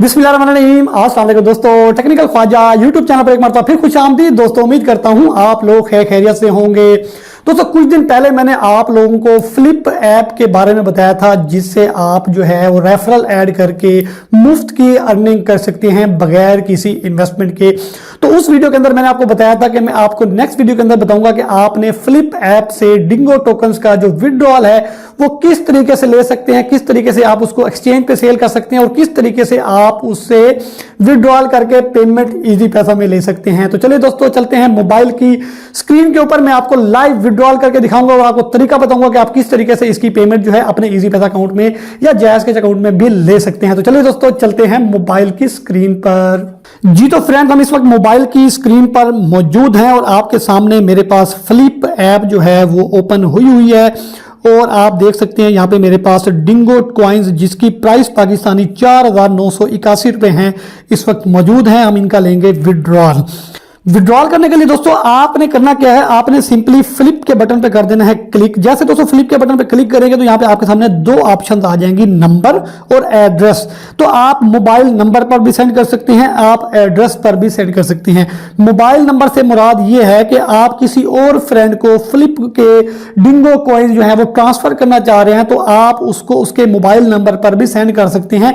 बिस्मिल्लाहिर्रहमानिर्रहीम। अस्सलाम वालेकुम दोस्तों, टेक्निकल ख्वाजा यूट्यूब चैनल पर एक मरतबा फिर खुशामदीद। दोस्तों उम्मीद करता हूं आप लोग खैरियत से होंगे। दोस्तों कुछ दिन पहले मैंने आप लोगों को फ्लिप ऐप के बारे में बताया था, जिससे आप जो है वो रेफरल ऐड करके मुफ्त की अर्निंग कर सकते हैं बगैर किसी इन्वेस्टमेंट के। तो उस वीडियो के अंदर मैंने आपको बताया था कि मैं आपको नेक्स्ट वीडियो के अंदर बताऊंगा कि आपने फ्लिप ऐप से डिंगो टोकन्स का जो विड्रॉल है वो किस तरीके से ले सकते हैं, किस तरीके से आप उसको एक्सचेंज पे सेल कर सकते हैं और किस तरीके से आप उससे विड्रॉल करके पेमेंट इजी पैसा में ले सकते हैं। तो चलिए दोस्तों चलते हैं मोबाइल की स्क्रीन के ऊपर। मैं आपको लाइव विड्रॉल करके दिखाऊंगा और आपको तरीका बताऊंगा कि आप किस तरीके से इसकी पेमेंट जो है अपने इजी पैसा अकाउंट में या जैज़ कैश अकाउंट में भी ले सकते हैं। तो चलिए दोस्तों चलते हैं मोबाइल की स्क्रीन पर। जी तो फ्रेंड्स, हम इस वक्त मोबाइल की स्क्रीन पर मौजूद हैं और आपके सामने मेरे पास फ्लिप ऐप जो है वो ओपन हुई है और आप देख सकते हैं यहाँ पे मेरे पास डिंगो कॉइन्स जिसकी प्राइस पाकिस्तानी 4,981 रुपए हैं इस वक्त मौजूद हैं। हम इनका लेंगे विड्रॉल करने के लिए दोस्तों आपने करना क्या है, आपने सिंपली फ्लिप के बटन पे कर देना है क्लिक। जैसे दोस्तों फ्लिप के बटन पे क्लिक करेंगे तो यहाँ पे आपके सामने दो ऑप्शंस आ जाएंगी, नंबर और एड्रेस। तो आप मोबाइल नंबर पर भी सेंड कर सकते हैं, आप एड्रेस पर भी सेंड कर सकते हैं। मोबाइल नंबर से मुराद ये है कि आप किसी और फ्रेंड को फ्लिप के डिंगो कॉइन जो है वो ट्रांसफर करना चाह रहे हैं तो आप उसको उसके मोबाइल नंबर पर भी सेंड कर सकते हैं,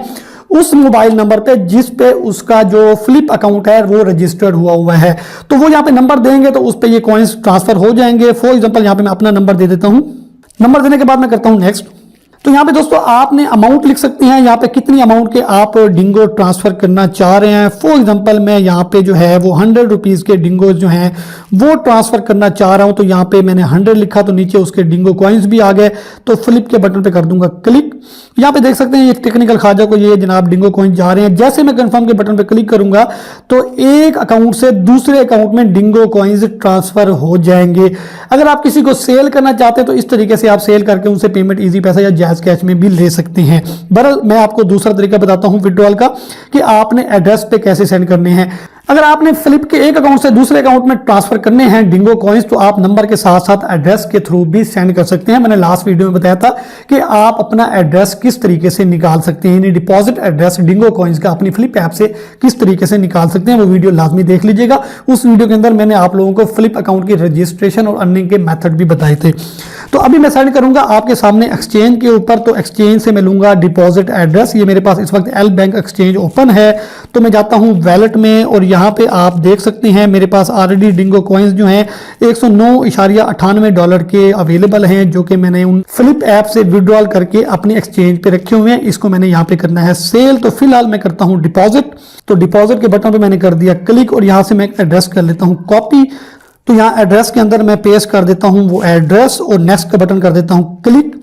उस मोबाइल नंबर पे जिस पे उसका जो फ्लिप अकाउंट है वो रजिस्टर्ड हुआ है। तो वो यहाँ पे नंबर देंगे तो उस पे ये कॉइन्स ट्रांसफर हो जाएंगे। फॉर एग्जांपल यहाँ पे मैं अपना नंबर दे देता हूं। नंबर देने के बाद मैं करता हूं नेक्स्ट। तो यहाँ पे दोस्तों आपने अमाउंट लिख सकते हैं, यहाँ पे कितनी अमाउंट के आप डिंगो ट्रांसफर करना चाह रहे हैं। फॉर एग्जांपल मैं यहाँ पे जो है वो 100 रुपीज के डिंगो जो हैं वो ट्रांसफर करना चाह रहा हूं। तो यहाँ पे मैंने 100 लिखा तो नीचे उसके डिंगो कॉइन्स भी आ गए। तो फ्लिप के बटन पे कर दूंगा क्लिक। यहाँ पे देख सकते हैं ये टेक्निकल ख्वाजा को ये जनाब डिंगो कॉइन जा रहे हैं। जैसे मैं कंफर्म के बटन पे क्लिक करूंगा तो एक अकाउंट से दूसरे अकाउंट में डिंगो कॉइन्स ट्रांसफर हो जाएंगे। अगर आप किसी को सेल करना चाहते हैं तो इस तरीके से आप सेल करके उनसे पेमेंट इजी पैसा या जैज़ कैश में भी ले सकते हैं। बहरहाल मैं आपको दूसरा तरीका बताता हूं विड्रॉल का कि आपने एड्रेस पे कैसे सेंड करने हैं। अगर आपने फ्लिप के एक अकाउंट से दूसरे अकाउंट में ट्रांसफर करने हैं डिंगो कॉइन्स तो आप नंबर के साथ साथ एड्रेस के थ्रू भी सेंड कर सकते हैं। मैंने लास्ट वीडियो में बताया था कि आप अपना एड्रेस किस तरीके से निकाल सकते हैं, यानी डिपॉजिट एड्रेस डिंगो कॉइन्स का अपनी फ्लिप ऐप से किस तरीके से निकाल सकते हैं। वो वीडियो लाजमी देख लीजिएगा। उस वीडियो के अंदर मैंने आप लोगों को फ्लिप अकाउंट की रजिस्ट्रेशन और अर्निंग के मेथड भी बताए थे। तो अभी मैं सेंड करूंगा आपके सामने एक्सचेंज के ऊपर। तो एक्सचेंज से मैं लूंगा डिपॉजिट एड्रेस। ये मेरे पास इस वक्त एल बैंक एक्सचेंज ओपन है। तो मैं जाता हूं वैलेट में और यहाँ पे आप देख सकते हैं मेरे पास ऑलरेडी डिंगो कॉइन्स जो हैं $109.98 के अवेलेबल हैं, जो कि मैंने उन फ्लिप ऐप से विड्रॉल करके अपने एक्सचेंज पे रखे हुए हैं। इसको मैंने यहाँ पे करना है सेल। तो फिलहाल मैं करता हूँ डिपॉजिट। तो डिपॉजिट के बटन पे मैंने कर दिया क्लिक और यहाँ से मैं एड्रेस कर लेता हूँ कॉपी। तो यहाँ एड्रेस के अंदर मैं पेस्ट कर देता हूँ वो एड्रेस और नेक्स्ट का बटन कर देता हूँ क्लिक।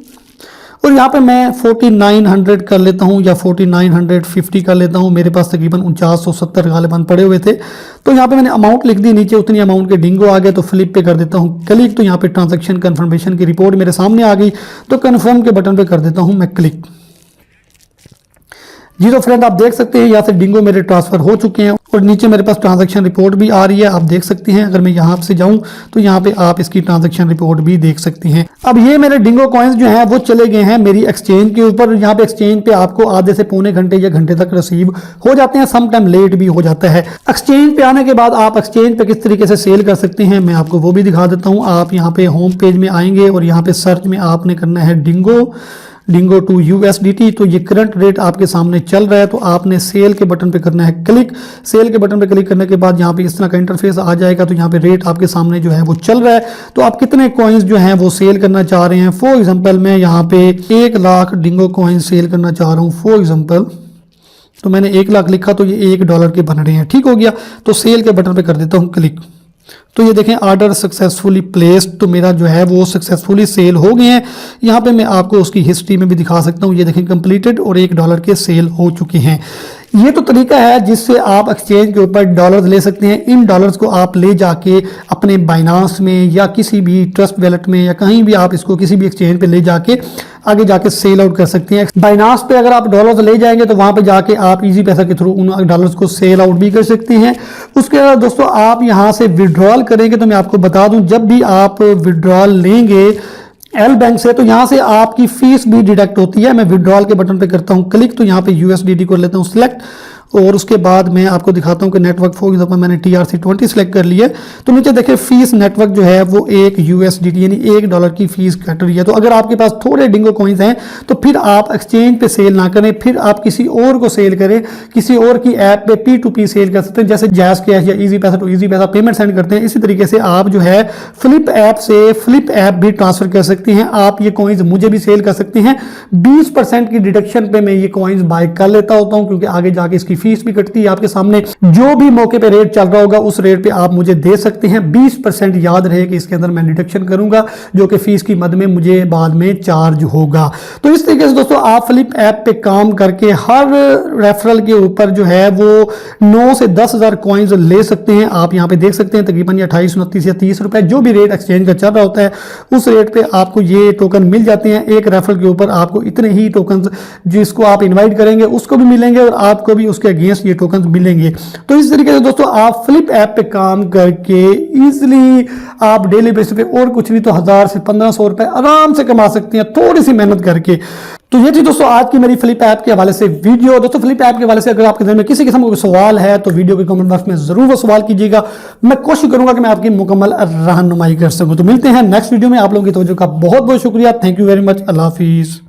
और यहाँ पे मैं 4900 कर लेता हूँ या 4950 कर लेता हूँ। मेरे पास तकरीबन 4970 गालिबन पड़े हुए थे। तो यहाँ पे मैंने अमाउंट लिख दी, नीचे उतनी अमाउंट के डिंगो आ गए। तो फ्लिप पे कर देता हूँ क्लिक। तो यहाँ पे ट्रांजैक्शन कंफर्मेशन की रिपोर्ट मेरे सामने आ गई। तो कंफर्म के बटन पे कर देता हूँ मैं क्लिक। जी तो फ्रेंड आप देख सकते हैं यहाँ से डिंगो मेरे ट्रांसफर हो चुके हैं और नीचे मेरे पास ट्रांजैक्शन रिपोर्ट भी आ रही है, आप देख सकते हैं। अगर मैं यहाँ से जाऊँ तो यहाँ पे आप इसकी ट्रांजैक्शन रिपोर्ट भी देख सकते हैं। अब ये मेरे डिंगो कॉइन्स जो हैं वो चले गए हैं मेरी एक्सचेंज के ऊपर। यहाँ पे एक्सचेंज पे आपको आधे से पौने घंटे या घंटे तक रिसीव हो जाते हैं, सम टाइम लेट भी हो जाता है। एक्सचेंज पे आने के बाद आप एक्सचेंज पे किस तरीके से सेल कर सकते हैं मैं आपको वो भी दिखा देता हूँ। आप यहाँ पे होम पेज में आएंगे और यहाँ पे सर्च में आपने करना है डिंगो टू USDT। तो ये करंट रेट आपके सामने चल रहा है। तो आपने सेल के बटन पे करना है क्लिक। सेल के बटन पे क्लिक करने के बाद यहाँ पे इस तरह का इंटरफेस आ जाएगा। तो यहाँ पे रेट आपके सामने जो है वो चल रहा है। तो आप कितने कॉइन्स जो हैं वो सेल करना चाह रहे हैं। फॉर एग्जांपल मैं यहाँ पे 1 लाख डिंगो कॉइन्स सेल करना चाह रहा हूँ फॉर एग्जांपल। तो मैंने 1 लाख लिखा तो ये $1 के बन रहे हैं, ठीक हो गया। तो सेल के बटन पे कर देता हूँ क्लिक। तो ये देखें ऑर्डर सक्सेसफुली प्लेस्ड। तो मेरा जो है वो सक्सेसफुली सेल हो गए हैं। यहाँ पे मैं आपको उसकी हिस्ट्री में भी दिखा सकता हूँ। ये देखें कंप्लीटेड और $1 के सेल हो चुके हैं। ये तो तरीका है जिससे आप एक्सचेंज के ऊपर डॉलर्स ले सकते हैं। इन डॉलर्स को आप ले जाके अपने बाइनांस में या किसी भी ट्रस्ट वैलेट में या कहीं भी आप इसको किसी भी एक्सचेंज पे ले जाके आगे जाके सेल आउट कर सकते हैं। बाइनांस पे अगर आप डॉलर्स ले जाएंगे तो वहां पे जाके आप इजी पैसा के थ्रू उन डॉलर्स को सेल आउट भी कर सकते हैं। उसके बाद दोस्तों आप यहां से विड्रॉल करेंगे तो मैं आपको बता दूं, जब भी आप विड्रॉल लेंगे एल बैंक से तो यहां से आपकी फीस भी डिडक्ट होती है। मैं विड्रॉल के बटन पे करता हूं क्लिक, तो यहां पे यूएसडीटी को लेता हूं सिलेक्ट, और उसके बाद मैं आपको दिखाता हूं कि नेटवर्क फॉर एग्जांपल मैंने TRC20 सेलेक्ट कर लिया है। तो नीचे देखिए फीस नेटवर्क जो है वो एक USDT यानी $1 की फीस कट रही है। तो अगर आपके पास थोड़े डिंगो कॉइन्स हैं तो फिर आप एक्सचेंज पे सेल ना करें, फिर आप किसी और को सेल करें, किसी और की ऐप पे P2P सेल कर सकते हैं, जैसे जैस कैश या इजी पैसा टू इजी पैसा पेमेंट सेंड करते हैं। इसी तरीके से आप जो है फ्लिप ऐप से फ्लिप ऐप भी ट्रांसफर कर सकते हैं। आप ये कॉइन्स मुझे भी सेल कर सकते हैं। 20% की डिडक्शन पे मैं ये कॉइन्स बाय कर लेता होता हूं, क्योंकि आगे जाके इसकी फीस भी कटती है। आपके सामने जो भी मौके पे रेट चल रहा होगा उस रेट पे आप मुझे दे सकते हैं। 20% याद रहे कि इसके अंदर मैं डिडक्शन करूंगा, जो कि फीस की मद में मुझे बाद में चार्ज होगा। तो इस तरीके से दोस्तों आप फ्लिप ऐप पे काम करके हर रेफरल के ऊपर जो है वो 9 से 10,000 कॉइन्स ले सकते हैं। आप यहाँ पे देख सकते हैं तकरीबन 28, 29 या 30 रुपए, जो भी रेट एक्सचेंज का चल रहा होता है उस रेट पे आपको ये टोकन मिल जाते हैं। एक रेफरल के ऊपर आपको इतने ही टोकन जिसको आप इन्वाइट करेंगे उसको भी मिलेंगे और आपको भी उसके अगेंस्ट ये टोकन मिलेंगे। तो इस तरीके से दोस्तों आप फ्लिप ऐप पे काम करके इजीली आप डेली बेसिस पे और कुछ नहीं तो 1000 से 1500 रुपए आराम से कमा सकते हैं, थोड़ी सी मेहनत करके। तो ये थी दोस्तों आज की मेरी फ्लिप ऐप के हवाले से वीडियो। दोस्तों फ्लिप ऐप के हवाले से अगर आपके दिल में किसी किस्म का सवाल है तो वीडियो के कमेंट बॉक्स में जरूर वो सवाल कीजिएगा। मैं कोशिश करूंगा कि मैं आपकी मुकम्मल रहनुमाई कर सकूं। तो मिलते हैं नेक्स्ट वीडियो में। आप लोगों की तवज्जो का बहुत बहुत शुक्रिया। Thank you very much. Allah Hafiz.